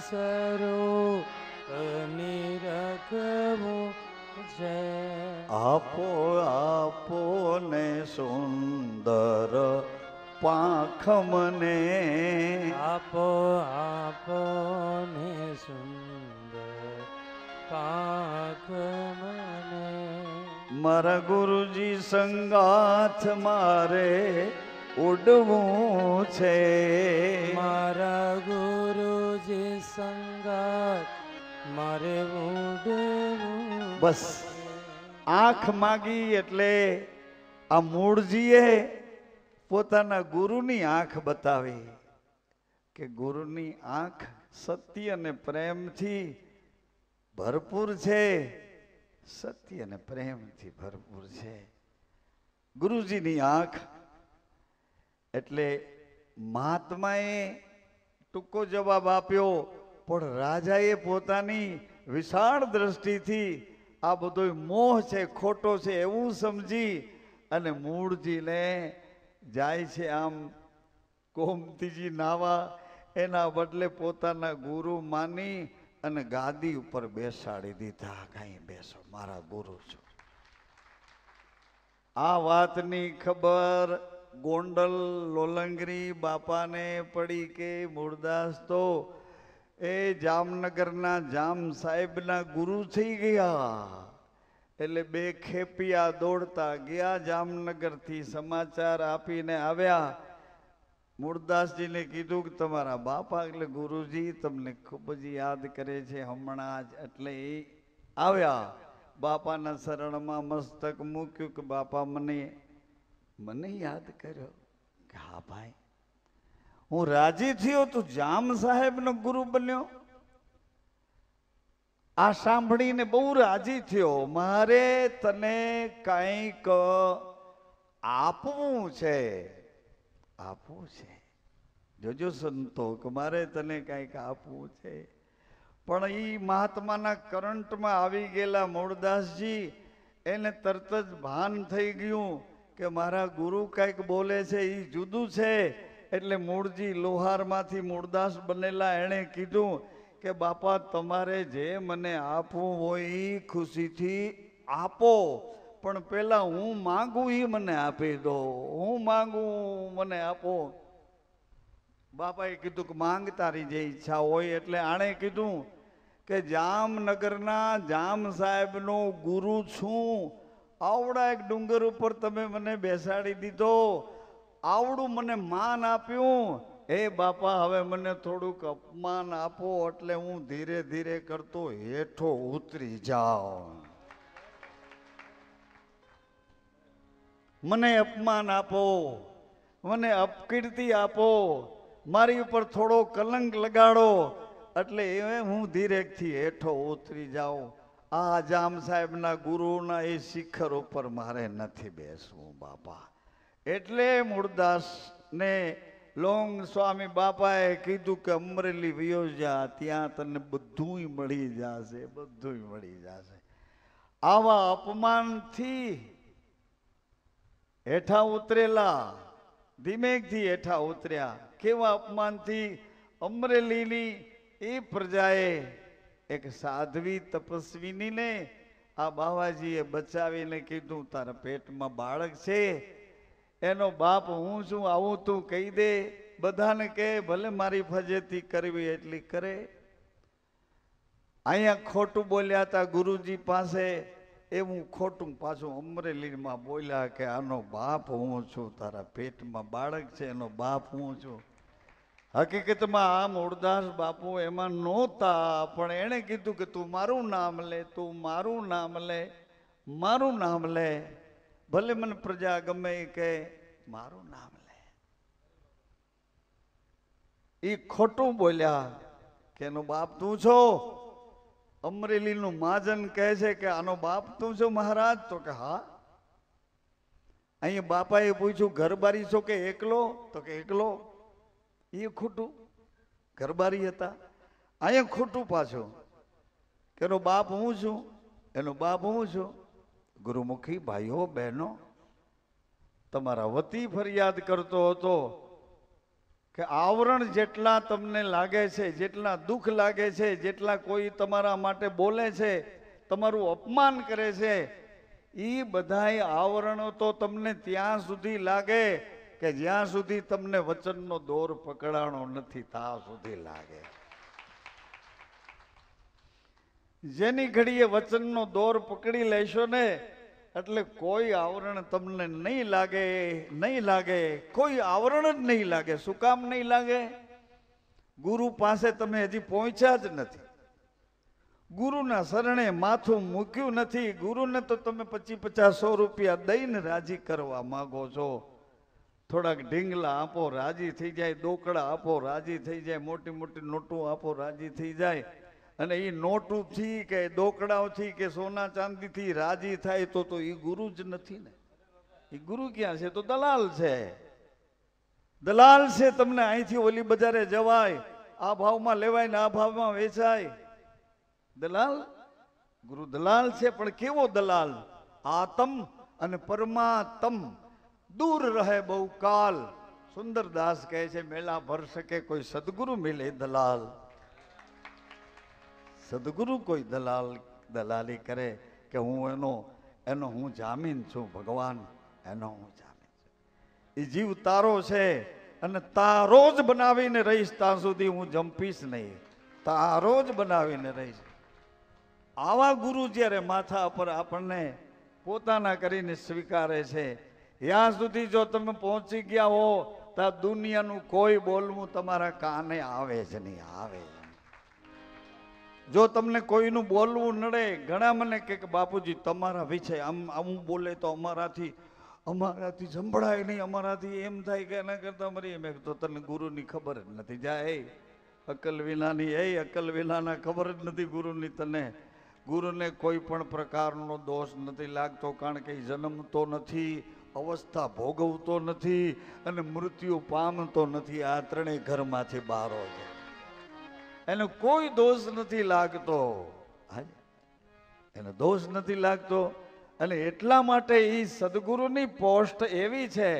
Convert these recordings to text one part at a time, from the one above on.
સરો નિરખવું છે. આપો આપો ને સુંદર પાંખ મને, આપો આપો ને સુંદર પાંખ મને. મારા ગુરુજી સંગાથ મારે ઉડવું છે. મારા ગુરુજી સંગાત મારે ઉડવું. બસ આંખ માગી એટલે આ મૂળજીએ પોતાના ગુરુની આંખ બતાવી કે ગુરુની આંખ સત્ય અને પ્રેમથી ભરપૂર છે. સત્ય અને પ્રેમથી ભરપૂર છે ગુરુજીની આંખ. એટલે મહાત્માએ ટૂંકો જવાબ આપ્યો, પણ રાજાએ પોતાની વિશાળ દ્રષ્ટિથી આ બધો મોહ છે, ખોટો છે એવું સમજી અને મૂળજીને જાય છે આમ ગોમતીજી નાવા, એના બદલે પોતાના ગુરુ માની અને ગાદી ઉપર બેસાડી દીધા. કઈ બેસો, મારા ગુરુ છો. આ વાતની ખબર ગોંડલ લોલંગરી બાપાને પડી કે મૂળદાસ તો એ જામનગરના જામ સાહેબના ગુરુ થઈ ગયા. એટલે બે ખેપિયા દોડતા ગયા જામનગરથી, સમાચાર આપીને આવ્યા. મૂળદાસજીને કીધું કે તમારા બાપા એટલે ગુરુજી તમને ખૂબ જ યાદ કરે છે હમણાં જ. એટલે એ આવ્યા, બાપાના શરણમાં મસ્તક મૂક્યું કે બાપા મને યાદ કર્યો. કે હા ભાઈ, હું રાજી થયો, તું જામ સાહેબનો ગુરુ બન્યો. આ સાંભળીને બહુ રાજી થયો. મારે તને કંઈક આપવું છે, આપવું છે. જોજો સંતો કે મારે તને કંઈક આપવું છે. પણ એ મહાત્માના કરંટમાં આવી ગયેલા મૂળદાસજી, એને તરત જ ભાન થઈ ગયું કે મારા ગુરુ કંઈક બોલે છે એ જુદું છે. એટલે મૂળજી લોહારમાંથી મૂળદાસ બનેલા, એણે કીધું કે બાપા તમારે જે મને આપવું હોય એ ખુશીથી આપો, પણ પેલા હું માંગું એ મને આપી દો. હું માંગું મને આપો. બાપાએ કીધું કે માંગ તારી જે ઈચ્છા હોય. એટલે આણે કીધું કે જામનગરના જામ સાહેબનો ગુરુ છું, આવડા એક ડુંગર ઉપર તમે મને બેસાડી દીધો, આવડું મને માન આપ્યું. હે બાપા, હવે મને થોડુંક અપમાન આપો એટલે હું ધીરે ધીરે કરતો હેઠો ઉતરી જાઉં. મને અપમાન આપો, મને અપકીર્તિ આપો, મારી ઉપર થોડો કલંક લગાડો એટલે હું ધીરેકથી હેઠો ઉતરી જાઉં. આ જામ સાહેબના ગુરુના એ શિખર ઉપર મારે નથી બેસવું બાપા. એટલે મૂળદાસને લોંગ સ્વામી બાપાએ કીધું કે અમરેલી વયો જા, ત્યાં તને બધું મળી જશે, બધું મળી જશે. આવા અપમાનથી હેઠા ઉતરેલા, ધીમેકથી હેઠા ઉતર્યા. કેવા અપમાનથી? અમરેલીની એ પ્રજાએ એક સાધ્વી તપસ્વીનીને આ બાવાજીએ બચાવીને કીધું તારા પેટમાં બાળક છે, એનો બાપ હું છું, આવું તું કહી દે. બધાને કહે ભલે મારી ફજેતી કરવી એટલી કરે. અહીંયા ખોટું બોલ્યા હતા ગુરુજી પાસે, એવું ખોટું પાછું અમરેલીમાં બોલ્યા કે આનો બાપ હું છું, તારા પેટમાં બાળક છે એનો બાપ હું છું. હકીકતમાં આ મૂળદાસ બાપુ એમાં નહોતા, પણ એણે કીધું કે તું મારું નામ લે, તું મારું નામ લે, મારું નામ લે, ભલે મને પ્રજા ગમે એ કહે, મારું નામ લે. એ ખોટું બોલ્યા કે એનો બાપ તું છો. અમરેલીનું મહાજન કહે છે કે આનો બાપ તું છો મહારાજ? તો કે હા. અહીંયા બાપાએ પૂછ્યું ઘરબારી છો કે એકલો? તો કે એકલો. એ ખોટું, ઘરબારી હતા. અહીંયા ખોટું પાછું કે એનો બાપ હું છું, એનો બાપ હું છું. ગુરુમુખી ભાઈઓ બહેનો, તમારા વતી ફરિયાદ કરતો હતો કે આવરણ જેટલા તમને લાગે છે, જેટલા દુઃખ લાગે છે, જેટલા કોઈ તમારા માટે બોલે છે, તમારું અપમાન કરે છે, એ બધાય આવરણો તો તમને ત્યાં સુધી લાગે કે જ્યાં સુધી તમને વચનનો દોર પકડાણો નથી ત્યાં સુધી લાગે. જેની ઘડીએ વચનનો દોર પકડી લેશો ને એટલે કોઈ આવરણ તમને નહીં લાગે, નહીં લાગે, કોઈ આવરણ જ નહીં લાગે. શું કામ નહીં લાગે? ગુરુ પાસે તમે હજી પહોંચ્યા જ નથી, ગુરુના શરણે માથું મૂક્યું નથી. ગુરુને તો તમે 50-50 રૂપિયા દઈને રાજી કરવા માંગો છો. થોડાક ઢીંગલા આપો રાજી થઈ જાય, દોકડા આપો રાજી થઈ જાય, મોટી મોટી નોટું આપો રાજી થઈ જાય. અને એ નોટુથી કે દોકડાઓથી કે સોના ચાંદીથી રાજી થાય તો એ ગુરુ જ નથી ને. એ ગુરુ ક્યાં છે? તો દલાલ છે. દલાલ છે. તમને અહીંથી ઓલી બજારે જવાય, આ ભાવમાં લેવાય ને આ ભાવમાં વેચાય. દલાલ, ગુરુ દલાલ છે. પણ કેવો દલાલ? આતમ અને પરમાત્મ દૂર રહે બહુ કાલ. સુંદરદાસ કહે છે મેળા ભર શકે કોઈ સદગુરુ મિલે દલાલ. સદગુરુ કોઈ દલાલી કરે કે હું એનો હું જામીન છું. ભગવાન એનો હું જામીન છું. એ જીવ તારો છે અને તારો જ બનાવીને રહીશ ત્યાં સુધી હું જંપીશ નહીં. તારો જ બનાવીને રહીશ. આવા ગુરુ જ્યારે માથા પર આપણને પોતાના કરીને સ્વીકારે છે, ત્યાં સુધી જો તમે પહોંચી ગયા હો તો દુનિયાનું કોઈ બોલવું તમારા કાને આવે જ નહીં, આવે. જો તમને કોઈનું બોલવું નડે, ઘણા મને કે બાપુજી તમારા વિશે આમ બોલે તો અમારાથી સંભળાય નહીં, અમારાથી એમ થાય કે એના કરતા મરી. મેં તો તને ગુરુની ખબર જ નથી. જાય અકલ વિનાની, અકલ વિનાના ખબર જ નથી ગુરુની તને. ગુરુને કોઈ પણ પ્રકારનો દોષ નથી લાગતો, કારણ કે જન્મતો નથી, અવસ્થા ભોગવતો નથી અને મૃત્યુ પામતો નથી. આ ત્રણેય ઘરમાંથી બહારો છે. એને કોઈ દોષ નથી લાગતો, એને દોષ નથી લાગતો. અને એટલા માટે એ સદગુરુની પોસ્ટ એવી છે.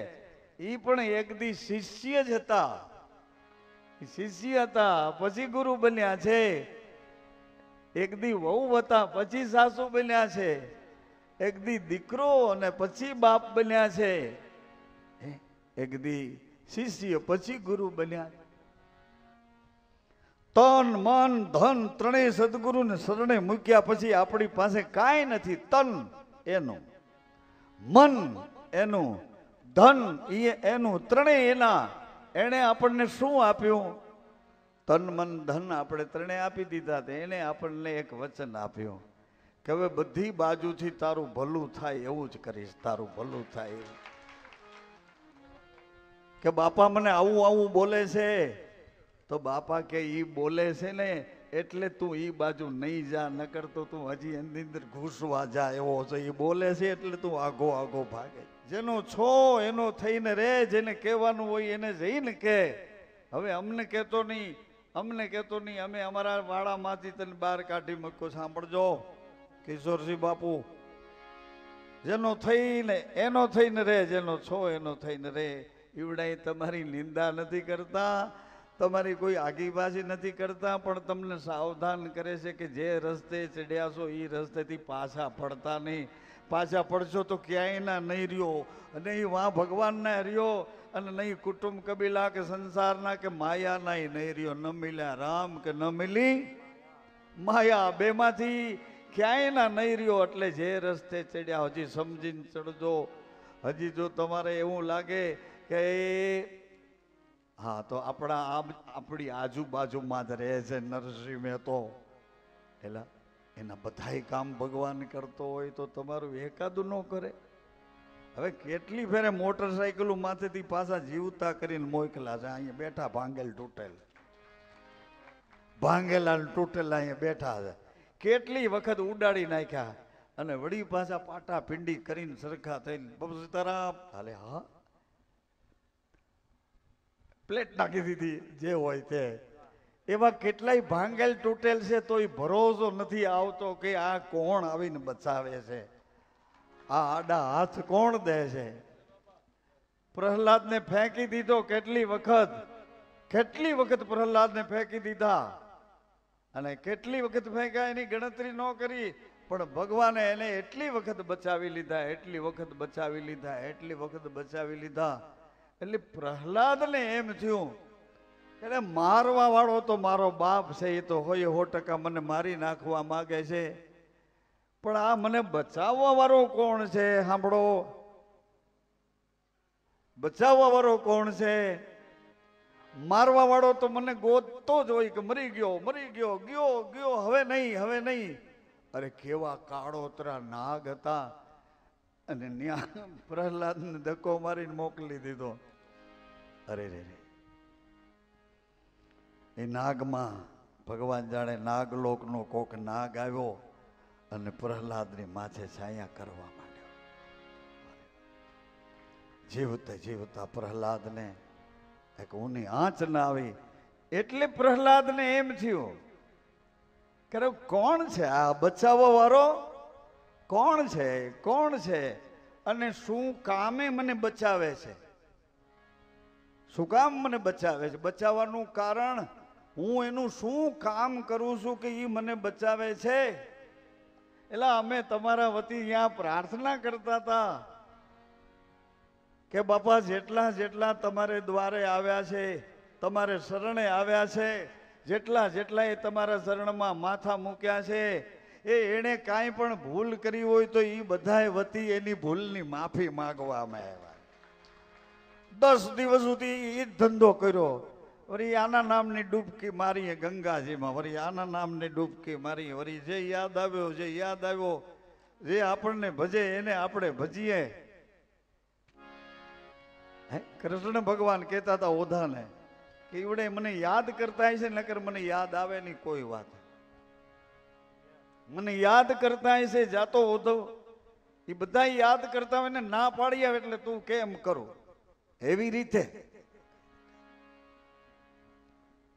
એ પણ એક દી શિષ્ય જ હતા, શિષ્ય હતા પછી ગુરુ બન્યા છે. એક દી વહુ હતા પછી સાસુ બન્યા છે. એક દી દીકરો અને પછી બાપ બન્યા છે. એક દી શિષ્ય પછી ગુરુ બન્યા. તન મન ધન ત્રણેય સદગુરુને શરણે મૂક્યા પછી આપણી પાસે કાંઈ નથી. તન એનું, મન એનું, ધન એનું, ત્રણેય એના. એને આપણને શું આપ્યું? તન મન ધન આપણે ત્રણેય આપી દીધા. એને આપણને એક વચન આપ્યું કે હવે બધી બાજુથી તારું ભલું થાય એવું જ કરીશ, તારું ભલું થાય. કે બાપા મને આવું આવું બોલે છે, તો બાપા કે ઈ બોલે છે ને એટલે તું ઈ બાજુ નહીં જા, નકર તો તું હજી એની અંદર ઘૂસવા જા એવો છે. ઈ બોલે છે એટલે તું આગો આગો ભાગે. જેનો છો એનો થઈને રે, જેને કહેવાનું હોય એને જઈને કે. હવે અમને કહેતો નહીં, અમને કહેતો નહીં, અમે અમારા વાડામાંથી તને બહાર કાઢી મૂકો. સાંભળજો કિશોરસિંહ બાપુ, જેનો થઈને એનો થઈને રે, જેનો છો એનો થઈને રે. ઈવડાઈ તમારી નિંદા નથી કરતા, તમારી કોઈ આગીબાજી નથી કરતા, પણ તમને સાવધાન કરે છે કે જે રસ્તે ચડ્યા છો એ રસ્તેથી પાછા પડતા નહીં. પાછા પડશો તો ક્યાંય ના નહીં રહ્યો, નહીં વાં ભગવાનના રહ્યો, અને નહીં કુટુંબ કબીલા કે સંસારના કે માયાના નહીં રહ્યો. ન મિલ્યા રામ કે ન મિલી માયા, બેમાંથી ક્યાંય ના નહીં રહ્યો. એટલે જે રસ્તે ચડ્યા હજી સમજીને ચડજો. હજી જો તમારે એવું લાગે કે હા તો આપણી આજુબાજુમાં જ રહે છે નરસિંહ મહેતો, એટલે એના બધાય કામ ભગવાન કરતો હોય તો તમારું એકાદું ન કરે. હવે કેટલી ફેરે મોટરસાઇકલો માથેથી પાછા જીવતા કરીને મોકલા છે. અહીંયા બેઠા ભાંગેલ તૂટેલ, ભાંગેલા તૂટેલા અહીંયા બેઠા છે. કેટલી વખત ઉડાડી નાખ્યા અને વળી પાછા પાટા પિંડી કરીને સરખા થઈને બાપુ સીતારામ હાલે. હા પ્લેટ નાખી દીધી, જે હોય તે. એવા કેટલાય ભાંગેલ તૂટેલ છે તોય ભરોસો નથી આવતો કે આ કોણ આવીને બચાવે છે, આ આડા હાથ કોણ દે છે. પ્રહલાદને ફેંકી દીધો કેટલી વખત, કેટલી વખત પ્રહલાદને ફેંકી દીધા અને કેટલી વખત ફેંક્યા એની ગણતરી ન કરી, પણ ભગવાને એને એટલી વખત બચાવી લીધા, એટલી વખત બચાવી લીધા, એટલી વખત બચાવી લીધા. એટલે પ્રહલાદને એમ થયું કે મારવા વાળો તો મારો બાપ છે, એ તો હોય 100% મને મારી નાખવા માંગે છે, પણ આ મને બચાવવા વાળો કોણ છે? સાંભળો, બચાવવા વાળો કોણ છે? મારવા વાળો તો મને ગોતતો જ હોય કે મરી ગયો, મરી ગયો, ગયો ગયો, હવે નહીં, હવે નહીં. અરે કેવા કાળોતરા નાગ હતા, અને ન્યા પ્રહલાદને ધક્કો મારીને મોકલી દીધો. અરે રે રે, એ નાગમાં ભગવાન જાણે નાગલોકનો કોક નાગ આવ્યો અને પ્રહલાદની માથે છાયા કરવા માંડ્યો. જીવતા જીવતા પ્રહલાદને એક ઊની આંચ ના આવી, એટલે પ્રહલાદને એમ થયું કે કોણ છે આ બચાવવા વાળો? કોણ છે? કોણ છે? અને શું કામે મને બચાવે છે? શું કામ મને બચાવે છે? બચાવવાનું કારણ હું એનું શું કામ કરું છું કે એ મને બચાવે છે? એટલે અમે તમારા વતી અહીંયા પ્રાર્થના કરતા હતા કે બાપા જેટલા જેટલા તમારે દ્વારે આવ્યા છે, તમારે શરણે આવ્યા છે, જેટલા જેટલા એ તમારા શરણમાં માથા મૂક્યા છે, એને કાંઈ પણ ભૂલ કરી હોય તો એ બધાય વતી એની ભૂલની માફી માંગવામાં આવ્યા. 10 દિવસ સુધી એ જ ધંધો કર્યો. વળી આના નામની ડૂબકી મારીએ ગંગાજીમાં, વળી આના નામની ડૂબકી મારી, વળી જે યાદ આવ્યો, જે યાદ આવ્યો, જે આપણને ભજે એને આપણે ભજીએ. કૃષ્ણ ભગવાન કહેતા હતા ઓધાને કે ઈવડે મને યાદ કરતા હશે, નકર મને યાદ આવે નહીં કોઈ વાત. મને યાદ કરતા હશે જાતો ઓધવ, એ બધા યાદ કરતા હોય ને ના પાડી આવે એટલે તું કેમ કરું? એવી રીતે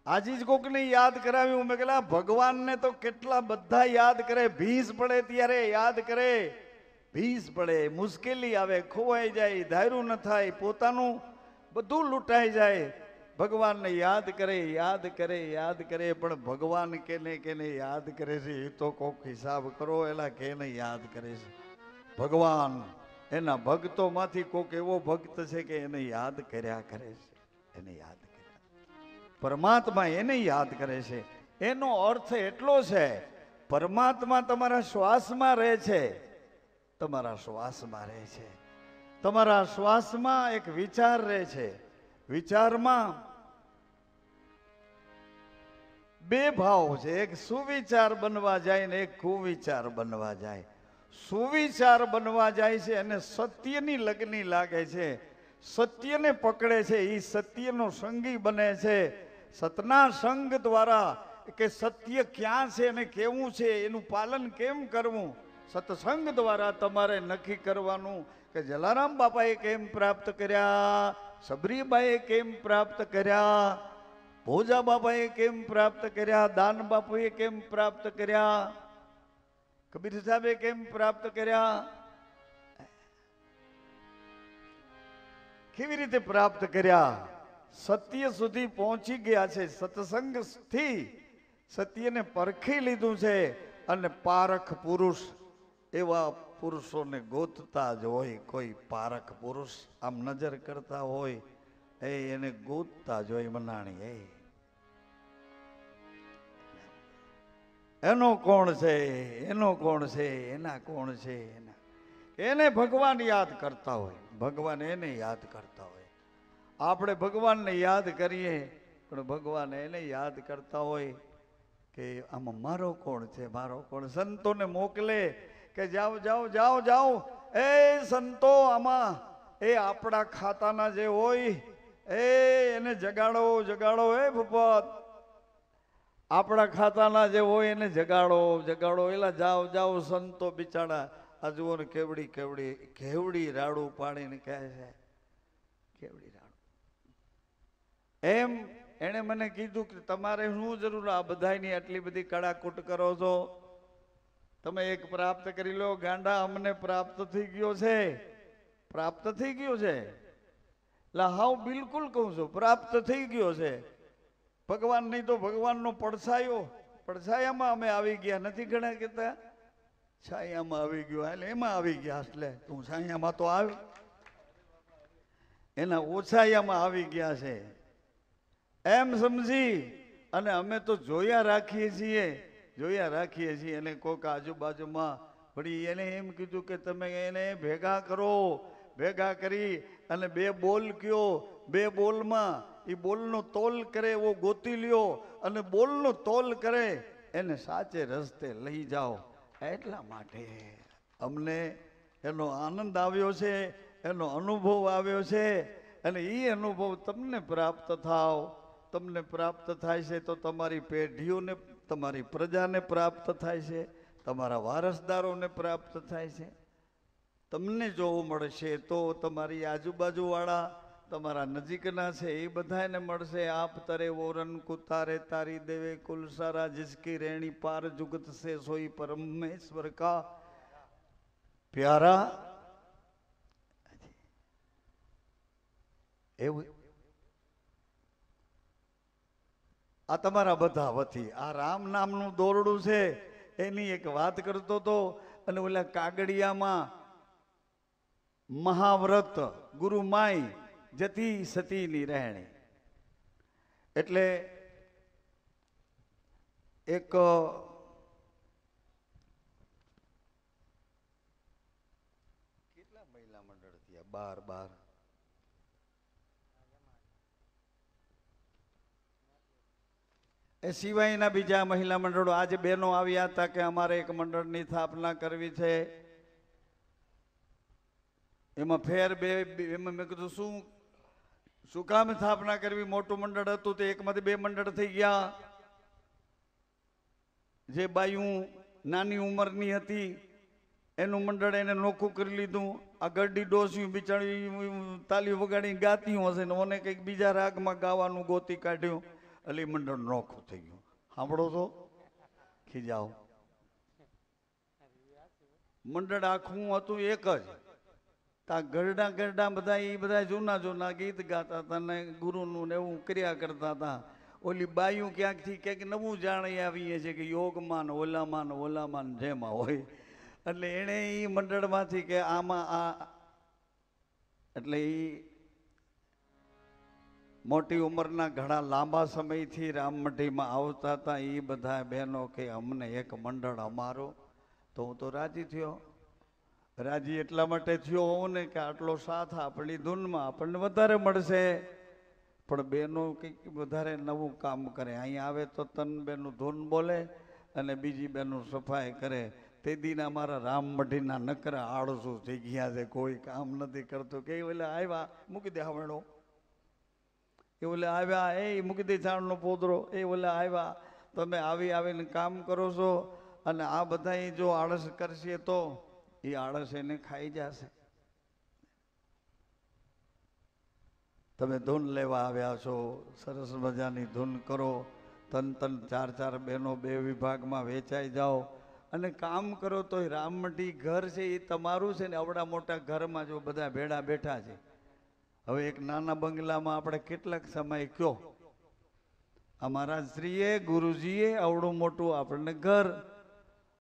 આજે જ કોકને યાદ કરાવ્યું. મેં કહેલા ભગવાનને તો કેટલા બધા યાદ કરે, ભીંસ પડે ત્યારે યાદ કરે, ભીંસ પડે, મુશ્કેલી આવે, ખોવાઈ જાય, ધાર્યું ન થાય, પોતાનું બધું લૂંટાઈ જાય, ભગવાનને યાદ કરે, યાદ કરે, યાદ કરે. પણ ભગવાન કેને યાદ કરે છે એ તો કોક હિસાબ કરો. એલા કેને યાદ કરે છે? ભગવાન એના ભક્તોમાંથી કોક એવો ભક્ત છે કે એને યાદ કર્યા કરે છે, એને યાદ કર્યા. પરમાત્મા એને યાદ કરે છે. એનો અર્થ એટલો છે, પરમાત્મા તમારા શ્વાસમાં રહે છે, તમારા શ્વાસમાં રહે છે, તમારા શ્વાસમાં એક વિચાર રહે છે. વિચારમાં 2 ભાવ છે, એક સુવિચાર બનવા જાય ને એક કુવિચાર બનવા જાય. સુવિચાર બનવા જાય છે અને સત્યની લગની લાગે છે, સત્યને પકડે છે, એ સત્યનો સંગી બને છે. સતના સંગ દ્વારા કે સત્ય ક્યાં છે અને કેવું છે એનું પાલન કેમ કરવું, સત્સંગ દ્વારા તમારે નક્કી કરવાનું કે જલારામ બાપાએ કેમ પ્રાપ્ત કર્યા, સબરીબાઈએ કેમ પ્રાપ્ત કર્યા, ભોજા બાપાએ કેમ પ્રાપ્ત કર્યા, દાન બાપુએ કેમ પ્રાપ્ત કર્યા, કબીર સાહેબે કેમ પ્રાપ્ત કર્યા, કેવી રીતે પ્રાપ્ત કર્યા? સત્ય સુધી પહોંચી ગયા છે, સત્સંગથી સત્યને પરખી લીધું છે. અને પારખ પુરુષ એવા પુરુષોને ગોતતા જ હોય. કોઈ પારખ પુરુષ આમ નજર કરતા હોય એને ગોતતા જ હોય. મનાણી એનો કોણ છે, એનો કોણ છે, એના કોણ છે, એને ભગવાન યાદ કરતા હોય, ભગવાન એને યાદ કરતા હોય. આપણે ભગવાનને યાદ કરીએ પણ ભગવાન એને યાદ કરતા હોય કે આમાં મારો કોણ છે, મારો કોણ. સંતોને મોકલે કે જાઓ જાઓ જાઓ જાઓ, એ સંતો આમાં એ આપણા ખાતાના જે હોય એને જગાડો જગાડો, એ ભૂપત આપણા ખાતાના જે હોય એને જગાડો જગાડો. એલા જાઓ જાઓ સંતો બિચારા આ જુઓ ને કેવડી કેવડી કેવડી રાડું પાડીને કહે છે, કેવડી રાડું. એમ એને મને કીધું કે તમારે શું જરૂર આ બધાની આટલી બધી કડાકૂટ કરો છો? તમે એક પ્રાપ્ત કરી લો. ગાંડા અમને પ્રાપ્ત થઈ ગયો છે, પ્રાપ્ત થઈ ગયો છે. એટલે હાવ બિલકુલ કહું છું, પ્રાપ્ત થઈ ગયો છે. ભગવાન નહીં તો ભગવાનનો પડછાયામાં અમે આવી ગયા નથી ઘણા કહેતા છાયામાં આવી ગયો એટલે એમાં આવી ગયા એટલે તું છાયામાં તો આવ એના ઓછાયામાં આવી ગયા છે એમ સમજી અને અમે તો જોયા રાખીએ છીએ અને કોઈક આજુબાજુમાં વળી એને એમ કીધું કે તમે એને ભેગા કરી અને બે બોલ કયો બે બોલમાં એ બોલનો તોલ કરે એવો ગોતી લ્યો અને બોલનો તોલ કરે એને સાચે રસ્તે લઈ જાઓ એટલા માટે અમને એનો આનંદ આવ્યો છે એનો અનુભવ આવ્યો છે અને એ અનુભવ તમને પ્રાપ્ત થાય છે તો તમારી પેઢીઓને તમારી પ્રજાને પ્રાપ્ત થાય છે તમારા વારસદારોને પ્રાપ્ત થાય છે તમને જોવું મળશે તો તમારી આજુબાજુવાળા તમારા નજીકના છે એ બધાને મળશે આપ તરે વોરન કુતારે તારી દેવે કુલ સારા જિસકી રેણી પાર જુગત સે સોઈ પરમેશ્વર કા પ્યારા એવું આ તમારા બધા વતી આ રામ નામનું દોરડું છે એની એક વાત કરતો હતો અને ઓલા કાગડિયામાં મહાવ્રત ગુરુ માઈ જતી સતીની રહેણી એટલે એક કેટલા મહિલા મંડળ થયા 12 એ સિવાયના બીજા મહિલા મંડળો આજે બહેનો આવ્યા હતા કે અમારે એક મંડળની સ્થાપના કરવી છે એમાં એમાં મેં કીધું શું કામ સ્થાપના કરવી મોટું મંડળ હતું તે એકમાંથી 2 મંડળ થઈ ગયા જે બાયું નાની ઉંમરની હતી એનું મંડળ એને નોખું કરી લીધું આ ગરડી ડોસ્યું બિચારી તાલી વગાડી ગાતી હશે ને ઓને કંઈક બીજા રાગમાં ગાવાનું ગોતી કાઢ્યું એટલે મંડળ નોખું થઈ ગયું સાંભળો તો ખીજાઓ મંડળ આખું હતું એક જ તા ગરડા બધા જૂના ગીત ગાતા હતા ને ગુરુનું ને એવું કર્યા કરતા હતા ઓલી બાયું ક્યાંકથી ક્યાંક નવું જાણી આવીએ છે કે યોગમાન ઓલામાન જેમાં હોય એટલે એણે એ મંડળમાંથી કે આમાં આ એટલે એ મોટી ઉંમરના ઘણા લાંબા સમયથી રામમઢીમાં આવતા હતા એ બધા બહેનો કે અમને એક મંડળ અમારો તો હું તો રાજી થયો રાજી એટલા માટે થયો હોઉં ને કે આટલો સાથ આપણી ધૂનમાં આપણને વધારે મળશે પણ બહેનો કંઈક વધારે નવું કામ કરે અહીંયા આવે તો તન બેનું ધૂન બોલે અને બીજી બેનું સફાઈ કરે તે દીના મારા રામમઢીના નકરા આળસુ થઈ ગયા છે કોઈ કામ નથી કરતો કે ઓલે આવ્યા મૂકી દે હવણો એ ઓલે આવ્યા એ મૂકી દે ઝાડનો પોદરો એ ઓલે આવ્યા તમે આવીને કામ કરો છો અને આ બધા જો આળસ કરશે તો એ આળસ એને ખાઈ જશે તમે ધૂન લેવા આવ્યા છો સરસ મજાની ધૂન કરો તન 4 બહેનો 2 વિભાગમાં વેચાઈ જાઓ અને કામ કરો તો રામમઢી ઘર છે એ તમારું છે ને આવડા મોટા ઘરમાં જો બધા ભેડા બેઠા છે હવે એક નાના બંગલામાં આપણે કેટલાક સમય કયો અમારા શ્રીએ ગુરુજીએ આવડું મોટું આપણને ઘર